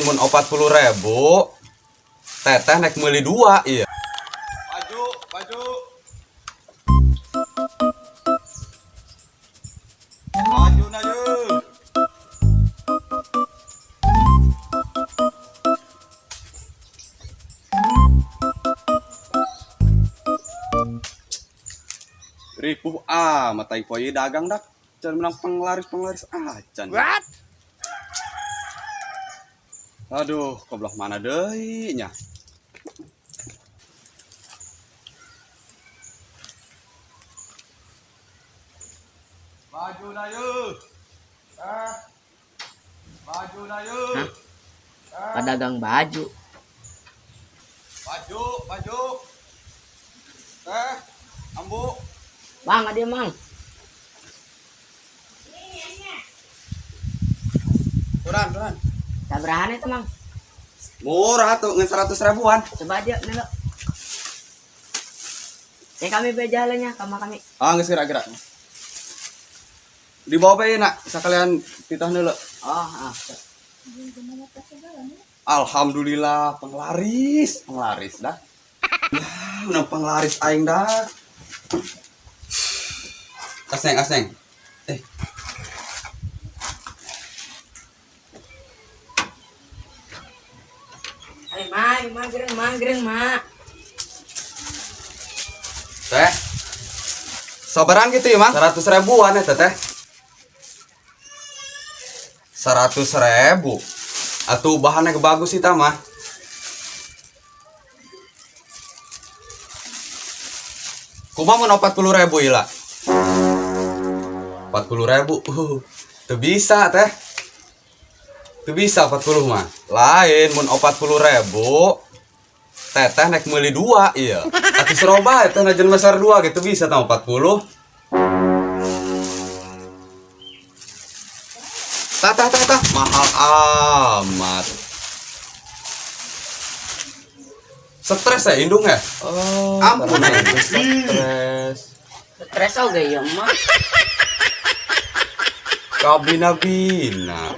mun 40.000 teteh naik meuli 2 iya. Maju, maju. Maju na yeuh. Ripuh matai poe dagang dak. Can menang penglaris acan. What? Aduh, goblok mana deui nya. Maju na yeuh. Maju na yeuh. Pedagang baju. Maju, maju. Ambu. Bang, ada mang. Turan. Sabarahan itu mang. Murah tuh ngan 100.000-an. Coba aja nelo. Ya kami bejalannya sama kami. Geus gerak-gerak. Di bawah bae nak, sakalian titah heula. Oh, Alhamdulillah penglaris dah. Menang penglaris aing dah. Aseng. Ayo mangreng mak. Teh. Sabaran gitu ya, Mang? 100.000-an ya, Teh. 100.000. Atuh bahannya bagus sih mah. Kumaha mun 40.000 ila? 40.000. Teu bisa, Teh. Teu bisa 40 mah. Lain mun 40.000 teteh naik meuli 2 iya. Atuh seroba eta najan besar 2 gitu bisa tah 40. Tah mahal amat. Stres ya indung ya? Oh, ampun stres. Stres oge ya mah. Kabina-bina.